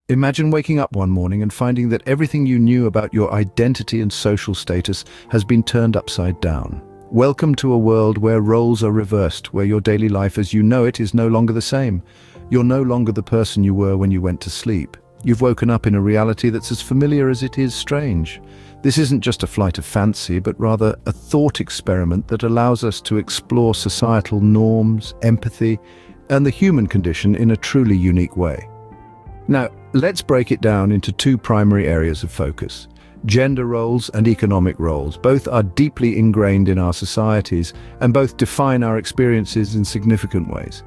Imagine waking up one morning and finding that everything you knew about your identity and social status has been turned upside down. Welcome to a world where roles are reversed, where your daily life as you know it is no longer the same. You're no longer the person you were when you went to sleep. You've woken up in a reality that's as familiar as it is strange. This isn't just a flight of fancy, but rather a thought experiment that allows us to explore societal norms, empathy, and the human condition in a truly unique way. Now, let's break it down into two primary areas of focus: gender roles and economic roles. Both are deeply ingrained in our societies, and both define our experiences in significant ways.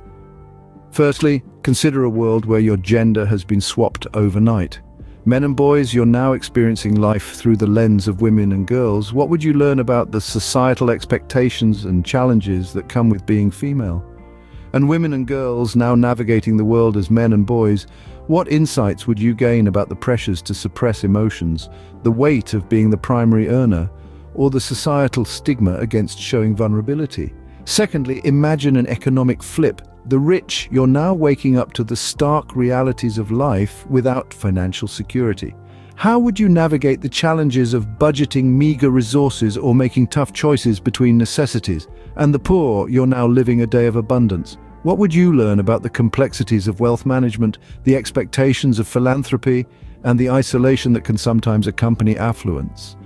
Firstly, consider a world where your gender has been swapped overnight. Men and boys, you're now experiencing life through the lens of women and girls. What would you learn about the societal expectations and challenges that come with being female? And women and girls, now navigating the world as men and boys, what insights would you gain about the pressures to suppress emotions, the weight of being the primary earner, or the societal stigma against showing vulnerability? Secondly, imagine an economic flip. The rich, you're now waking up to the stark realities of life without financial security. How would you navigate the challenges of budgeting meager resources or making tough choices between necessities? And the poor, you're now living a day of abundance. What would you learn about the complexities of wealth management, the expectations of philanthropy, and the isolation that can sometimes accompany affluence?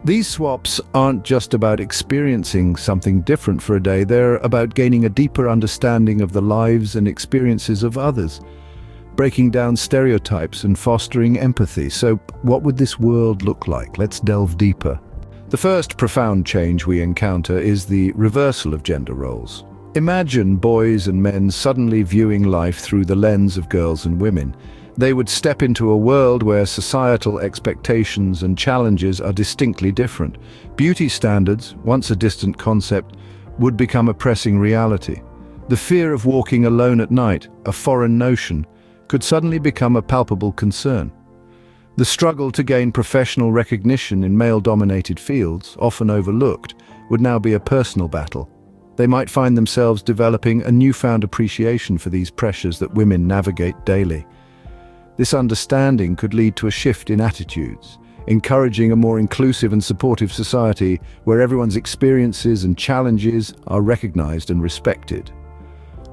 These swaps aren't just about experiencing something different for a day, they're about gaining a deeper understanding of the lives and experiences of others, breaking down stereotypes and fostering empathy. So, what would this world look like? Let's delve deeper. The first profound change we encounter is the reversal of gender roles. Imagine boys and men suddenly viewing life through the lens of girls and women. They would step into a world where societal expectations and challenges are distinctly different. Beauty standards, once a distant concept, would become a pressing reality. The fear of walking alone at night, a foreign notion, could suddenly become a palpable concern. The struggle to gain professional recognition in male-dominated fields, often overlooked, would now be a personal battle. They might find themselves developing a newfound appreciation for these pressures that women navigate daily. This understanding could lead to a shift in attitudes, encouraging a more inclusive and supportive society where everyone's experiences and challenges are recognized and respected.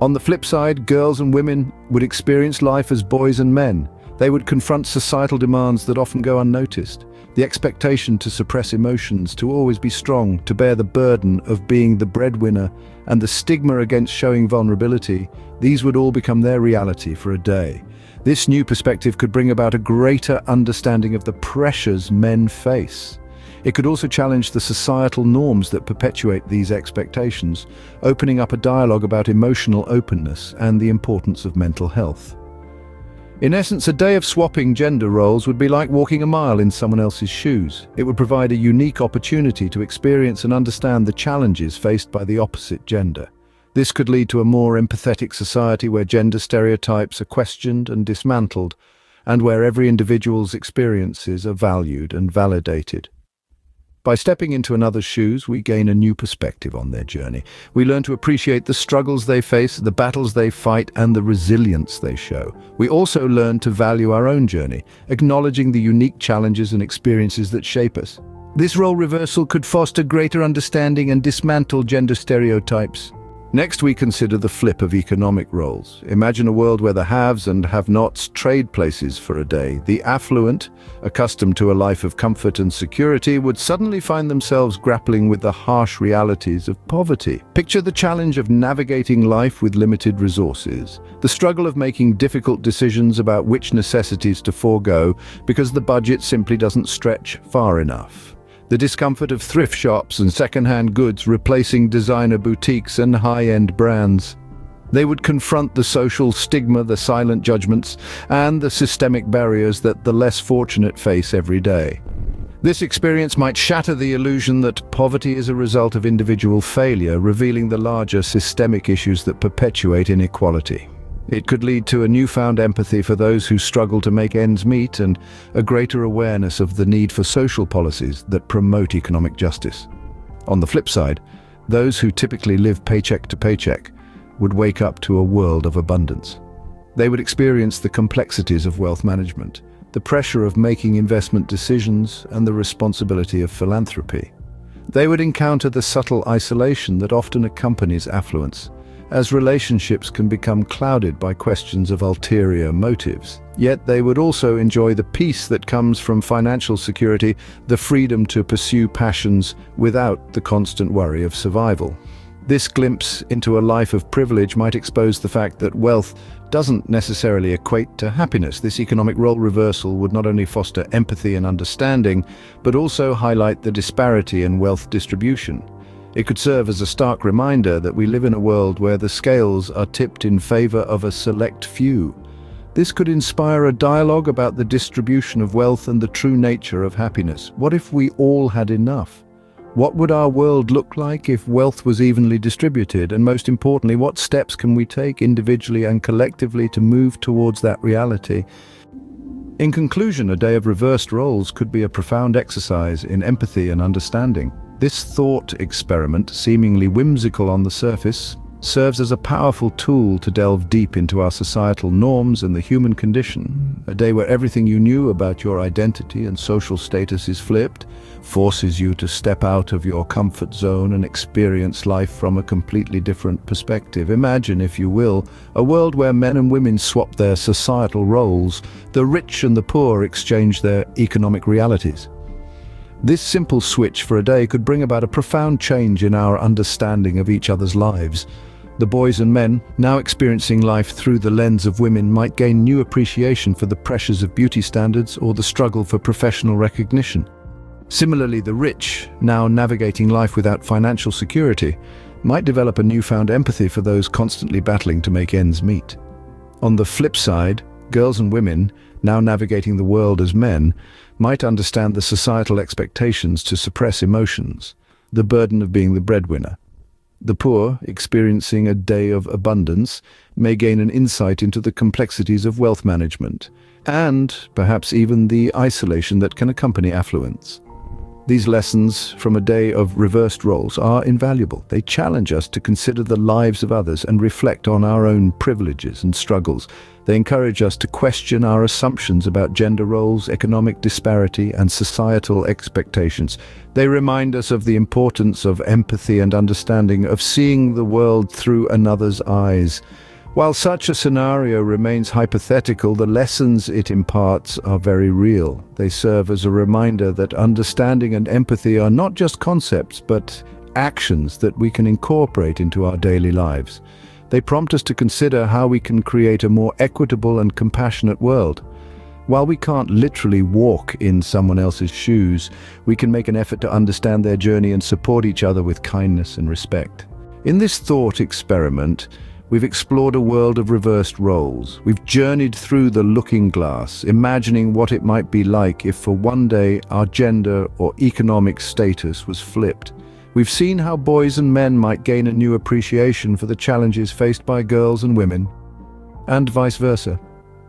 On the flip side, girls and women would experience life as boys and men. They would confront societal demands that often go unnoticed. The expectation to suppress emotions, to always be strong, to bear the burden of being the breadwinner, and the stigma against showing vulnerability, these would all become their reality for a day. This new perspective could bring about a greater understanding of the pressures men face. It could also challenge the societal norms that perpetuate these expectations, opening up a dialogue about emotional openness and the importance of mental health. In essence, a day of swapping gender roles would be like walking a mile in someone else's shoes. It would provide a unique opportunity to experience and understand the challenges faced by the opposite gender. This could lead to a more empathetic society where gender stereotypes are questioned and dismantled, and where every individual's experiences are valued and validated. By stepping into another's shoes, we gain a new perspective on their journey. We learn to appreciate the struggles they face, the battles they fight, and the resilience they show. We also learn to value our own journey, acknowledging the unique challenges and experiences that shape us. This role reversal could foster greater understanding and dismantle gender stereotypes. Next, we consider the flip of economic roles. Imagine a world where the haves and have-nots trade places for a day. The affluent, accustomed to a life of comfort and security, would suddenly find themselves grappling with the harsh realities of poverty. Picture the challenge of navigating life with limited resources, the struggle of making difficult decisions about which necessities to forego because the budget simply doesn't stretch far enough. The discomfort of thrift shops and second-hand goods replacing designer boutiques and high-end brands. They would confront the social stigma, the silent judgments, and the systemic barriers that the less fortunate face every day. This experience might shatter the illusion that poverty is a result of individual failure, revealing the larger systemic issues that perpetuate inequality. It could lead to a newfound empathy for those who struggle to make ends meet and a greater awareness of the need for social policies that promote economic justice. On the flip side, those who typically live paycheck to paycheck would wake up to a world of abundance. They would experience the complexities of wealth management, the pressure of making investment decisions, and the responsibility of philanthropy. They would encounter the subtle isolation that often accompanies affluence, as relationships can become clouded by questions of ulterior motives. Yet they would also enjoy the peace that comes from financial security, the freedom to pursue passions without the constant worry of survival. This glimpse into a life of privilege might expose the fact that wealth doesn't necessarily equate to happiness. This economic role reversal would not only foster empathy and understanding, but also highlight the disparity in wealth distribution. It could serve as a stark reminder that we live in a world where the scales are tipped in favor of a select few. This could inspire a dialogue about the distribution of wealth and the true nature of happiness. What if we all had enough? What would our world look like if wealth was evenly distributed? And most importantly, what steps can we take individually and collectively to move towards that reality? In conclusion, a day of reversed roles could be a profound exercise in empathy and understanding. This thought experiment, seemingly whimsical on the surface, serves as a powerful tool to delve deep into our societal norms and the human condition. A day where everything you knew about your identity and social status is flipped, forces you to step out of your comfort zone and experience life from a completely different perspective. Imagine, if you will, a world where men and women swap their societal roles, the rich and the poor exchange their economic realities. This simple switch for a day could bring about a profound change in our understanding of each other's lives. The boys and men, now experiencing life through the lens of women, might gain new appreciation for the pressures of beauty standards or the struggle for professional recognition. Similarly, the rich, now navigating life without financial security, might develop a newfound empathy for those constantly battling to make ends meet. On the flip side, girls and women, now navigating the world as men, might understand the societal expectations to suppress emotions, the burden of being the breadwinner. The poor, experiencing a day of abundance, may gain an insight into the complexities of wealth management, and perhaps even the isolation that can accompany affluence. These lessons from a day of reversed roles are invaluable. They challenge us to consider the lives of others and reflect on our own privileges and struggles. They encourage us to question our assumptions about gender roles, economic disparity, and societal expectations. They remind us of the importance of empathy and understanding, of seeing the world through another's eyes. While such a scenario remains hypothetical, the lessons it imparts are very real. They serve as a reminder that understanding and empathy are not just concepts, but actions that we can incorporate into our daily lives. They prompt us to consider how we can create a more equitable and compassionate world. While we can't literally walk in someone else's shoes, we can make an effort to understand their journey and support each other with kindness and respect. In this thought experiment, we've explored a world of reversed roles. We've journeyed through the looking glass, imagining what it might be like if for one day our gender or economic status was flipped. We've seen how boys and men might gain a new appreciation for the challenges faced by girls and women, and vice versa.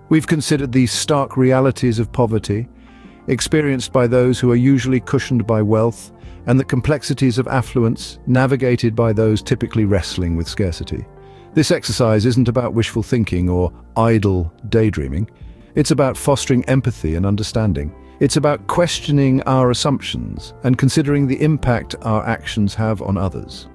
We've considered the stark realities of poverty, experienced by those who are usually cushioned by wealth, and the complexities of affluence, navigated by those typically wrestling with scarcity. This exercise isn't about wishful thinking or idle daydreaming. It's about fostering empathy and understanding. It's about questioning our assumptions and considering the impact our actions have on others.